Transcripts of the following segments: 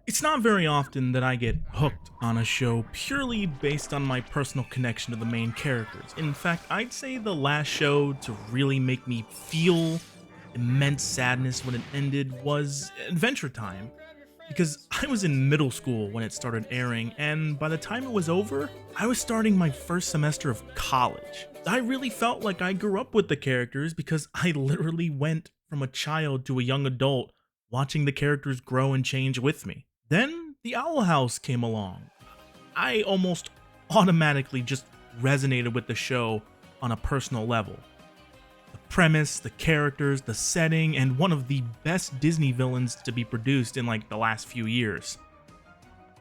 It's not very often that I get hooked on a show purely based on my personal connection to the main characters. In fact, I'd say the last show to really make me feel immense sadness when it ended was Adventure Time. Because I was in middle school when it started airing, and by the time it was over, I was starting my first semester of college. I really felt like I grew up with the characters because I literally went from a child to a young adult watching the characters grow and change with me. Then the Owl House came along. I almost automatically just resonated with the show on a personal level. The premise, the characters, the setting, and one of the best Disney villains to be produced in like the last few years.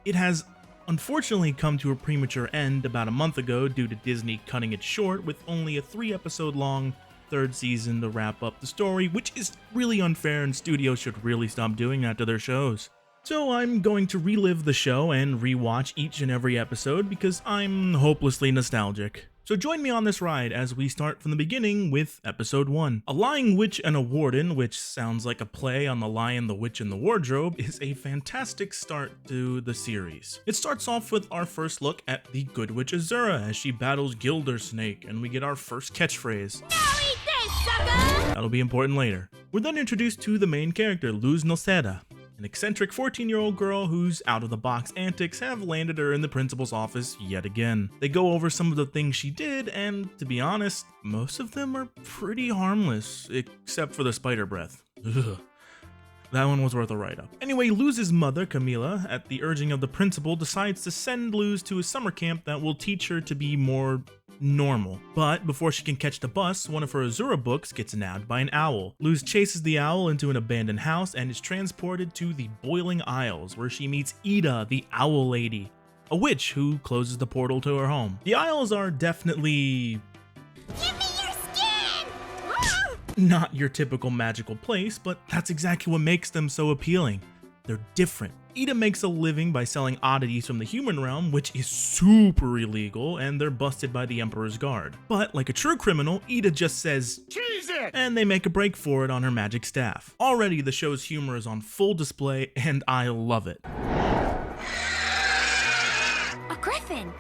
It has unfortunately come to a premature end about a month ago due to Disney cutting it short with only a 3-episode long third season to wrap up the story, which is really unfair and studios should really stop doing that to their shows. So I'm going to relive the show and rewatch each and every episode because I'm hopelessly nostalgic. So join me on this ride as we start from the beginning with episode 1. A Lying Witch and a Warden, which sounds like a play on The Lion, the Witch, and the Wardrobe, is a fantastic start to the series. It starts off with our first look at the Good Witch Azura as she battles Gildersnake, and we get our first catchphrase. Now eat this, sucker! That'll be important later. We're then introduced to the main character, Luz Noceda, an eccentric 14-year-old girl whose out-of-the-box antics have landed her in the principal's office yet again. They go over some of the things she did, and to be honest, most of them are pretty harmless, except for the spider breath. Ugh. That one was worth a write-up. Anyway, Luz's mother, Camila, at the urging of the principal, decides to send Luz to a summer camp that will teach her to be more normal. But before she can catch the bus, one of her Azura books gets nabbed by an owl. Luz chases the owl into an abandoned house and is transported to the Boiling Isles, where she meets Ida, the Owl Lady, a witch who closes the portal to her home. The Isles are definitely Give me your skin! not your typical magical place, but that's exactly what makes them so appealing. They're different. Ida makes a living by selling oddities from the human realm, which is super illegal, and they're busted by the Emperor's Guard. But like a true criminal, Ida just says, "Cheese it!" and they make a break for it on her magic staff. Already the show's humor is on full display, and I love it. A griffin!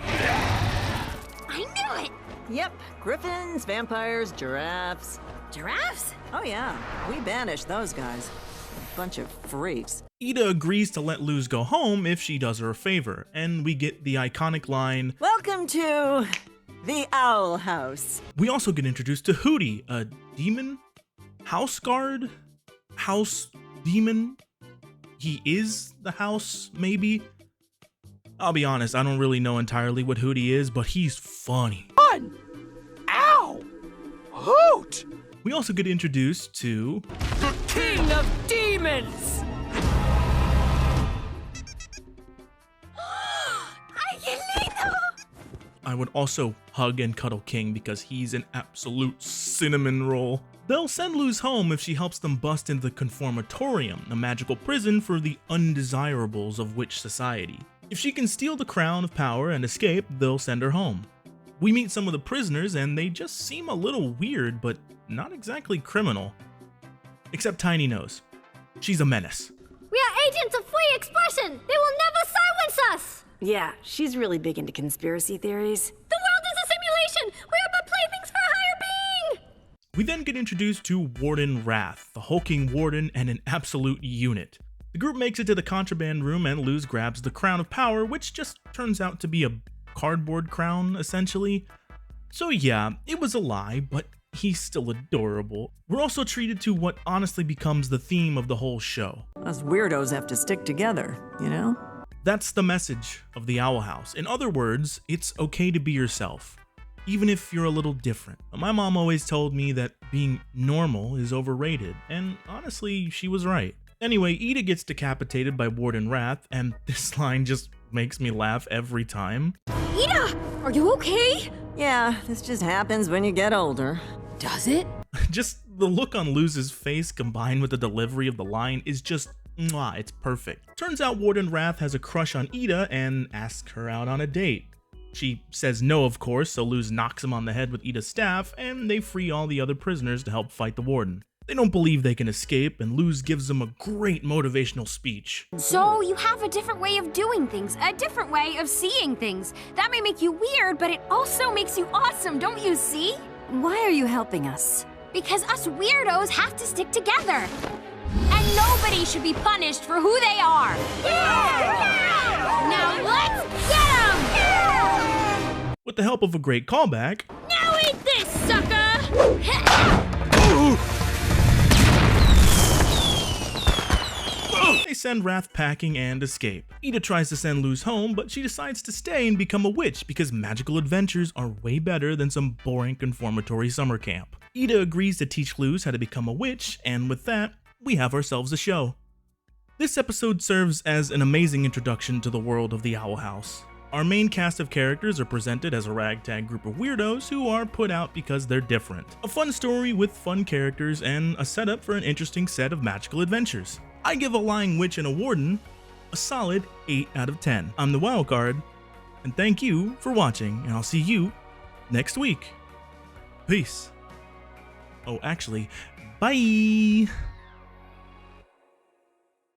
I knew it! Yep, griffins, vampires, giraffes. Giraffes? Oh yeah, we banished those guys. A bunch of freaks. Ida agrees to let Luz go home if she does her a favor, and we get the iconic line, Welcome to the Owl House. We also get introduced to Hooty, a demon? House guard? House demon? He is the house, maybe? I'll be honest, I don't really know entirely what Hooty is, but he's funny. Fun! Ow! Hoot! We also get introduced to The King of Demons! Angelito! I would also hug and cuddle King because he's an absolute cinnamon roll. They'll send Luz home if she helps them bust into the Conformatorium, a magical prison for the undesirables of witch society. If she can steal the crown of power and escape, they'll send her home. We meet some of the prisoners and they just seem a little weird, but not exactly criminal. Except Tiny Nose. She's a menace. We are agents of free expression! They will never silence us! Yeah, she's really big into conspiracy theories. The world is a simulation! We are but playthings for a higher being! We then get introduced to Warden Wrath, the hulking warden and an absolute unit. The group makes it to the contraband room and Luz grabs the crown of power, which just turns out to be a cardboard crown, essentially. So yeah, it was a lie, but he's still adorable. We're also treated to what honestly becomes the theme of the whole show. Us weirdos have to stick together, you know? That's the message of the Owl House. In other words, it's okay to be yourself, even if you're a little different. My mom always told me that being normal is overrated, and honestly, she was right. Anyway, Ida gets decapitated by Warden Wrath, and this line just makes me laugh every time. Ida! Are you okay? Yeah, this just happens when you get older. Does it? Just the look on Luz's face combined with the delivery of the line is just mwah, it's perfect. Turns out Warden Wrath has a crush on Ida and asks her out on a date. She says no, of course, so Luz knocks him on the head with Ida's staff, and they free all the other prisoners to help fight the Warden. They don't believe they can escape, and Luz gives them a great motivational speech. So you have a different way of doing things, a different way of seeing things. That may make you weird, but it also makes you awesome, don't you see? Why are you helping us? Because us weirdos have to stick together. And nobody should be punished for who they are. Now let's get them! With the help of a great callback, Now eat this, sucker! they send Wrath packing and escape. Ida tries to send Luz home, but she decides to stay and become a witch because magical adventures are way better than some boring conformatory summer camp. Ida agrees to teach Luz how to become a witch, and with that, we have ourselves a show. This episode serves as an amazing introduction to the world of the Owl House. Our main cast of characters are presented as a ragtag group of weirdos who are put out because they're different. A fun story with fun characters and a setup for an interesting set of magical adventures. I give A Lying Witch and a Warden a solid 8 out of 10. I'm the Wildcard, and thank you for watching, and I'll see you next week. Peace. Oh, actually, bye!